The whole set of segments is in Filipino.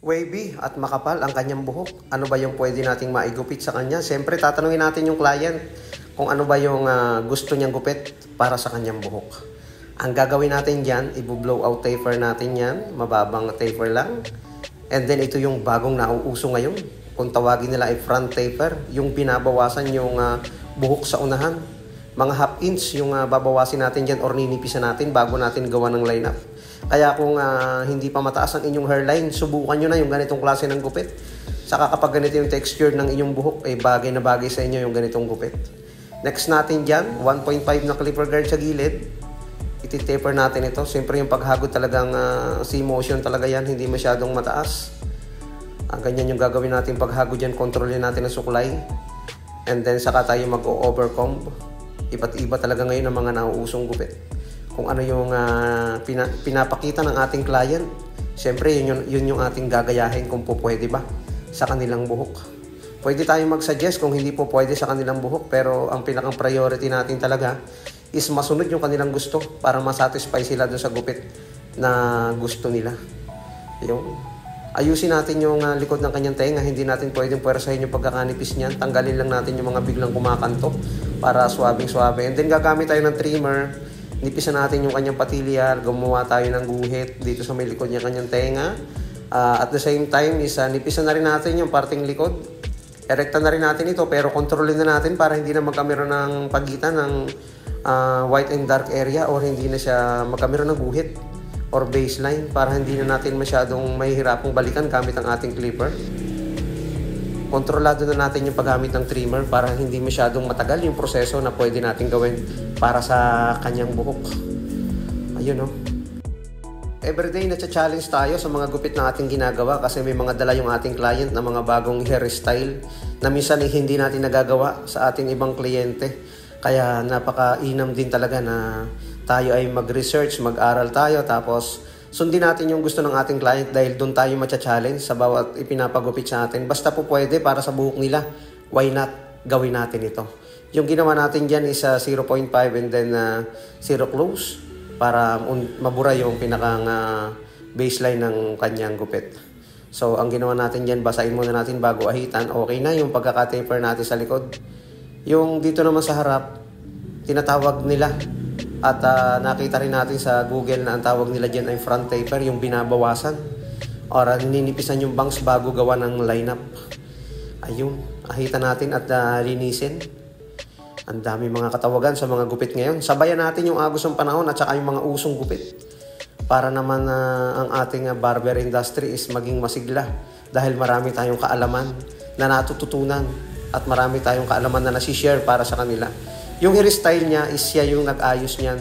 Wavy at makapal ang kanyang buhok. Ano ba yung pwede nating maigupit sa kanya? Siyempre, tatanungin natin yung client kung ano ba yung gusto niyang gupit para sa kanyang buhok. Ang gagawin natin dyan, i-blow out taper natin yan. Mababang taper lang. And then, ito yung bagong nauuso ngayon. Kung tawagin nila ay front taper, yung binabawasan yung buhok sa unahan. Mga half inch yung babawasin natin dyan or ninipisan natin bago natin gawa ng lineup. Kaya kung hindi pa mataas ang inyong hairline, subukan nyo na yung ganitong klase ng gupit. Saka kapag ganito yung texture ng inyong buhok, bagay na bagay sa inyo yung ganitong gupit. Next natin dyan, 1.5 na clipper guard sa gilid. Iti-taper natin ito. Siyempre yung paghagod talagang C-motion talaga yan, hindi masyadong mataas. Ganyan yung gagawin natin paghagod dyan, kontrolin natin ang suklay. And then saka tayo mag-overcomb. Iba't iba talaga ngayon ang mga nauusong gupit. Kung ano yung pinapakita ng ating client, siyempre yun yung ating gagayahin kung po pwede ba sa kanilang buhok. Pwede tayong mag-suggest kung hindi po pwede sa kanilang buhok, pero ang pinakang priority natin talaga is masunod yung kanilang gusto para masatisfy sila dun sa gupit na gusto nila. Yung ayusin natin yung likod ng kanyang tenga, hindi natin pwedeng puwersahin yung pagkakanipis niyan. Tanggalin lang natin yung mga biglang kumakanto para swabing-swabe. And then gagamit tayo ng trimmer. Nipisan natin yung kanyang patilyar, gumawa tayo ng guhit dito sa may likod niya kanyang tenga. At the same time, nipisan na rin natin yung parting likod. Erekta na rin natin ito, pero kontrolin na natin para hindi na magkamero ng pagitan ng white and dark area or hindi na siya magkamero ng guhit or baseline para hindi na natin masyadong mahihirapang balikan gamit ang ating clipper. Kontrolado na natin yung paggamit ng trimmer para hindi masyadong matagal yung proseso na pwede natin gawin para sa kanyang buhok. Ayun o. Everyday na-challenge tayo sa mga gupit na ating ginagawa kasi may mga dala yung ating client na mga bagong hairstyle na minsan hindi natin nagagawa sa ating ibang kliyente. Kaya napaka-inam din talaga na tayo ay mag-research, mag-aral tayo, tapos sundin natin yung gusto ng ating client dahil doon tayo matcha-challenge sa bawat ipinapagupit sa atin. Basta po pwede para sa buhok nila, why not gawin natin ito? Yung ginawa natin dyan is 0.5 and then 0 close para mabura yung pinakang baseline ng kanyang gupit. So ang ginawa natin dyan, basahin muna natin bago ahitan. Okay na yung pagkaka-taper natin sa likod. Yung dito naman sa harap, tinatawag nila at nakita rin natin sa Google na ang tawag nila dyan ay front taper, yung binabawasan or nininipisan yung bangs bago gawa ng lineup. Ayun, ahitan natin at linisin. Ang dami mga katawagan sa mga gupit ngayon. Sabayan natin yung agos ng panahon at saka yung mga usong gupit para naman ang ating barber industry is maging masigla dahil marami tayong kaalaman na natututunan at marami tayong kaalaman na nasishare para sa kanila. Yung hairstyle niya is siya yung nag-ayos niyan.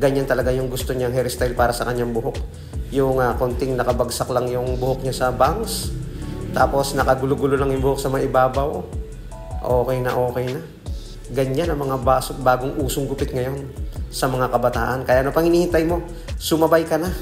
Ganyan talaga yung gusto niyang hairstyle para sa kanyang buhok. Yung konting nakabagsak lang yung buhok niya sa bangs. Tapos nakagulo-gulo lang yung buhok sa may ibabaw. Okay na, okay na. Ganyan ang mga bagong usong gupit ngayon sa mga kabataan. Kaya ano pang hinihintay mo? Sumabay ka na.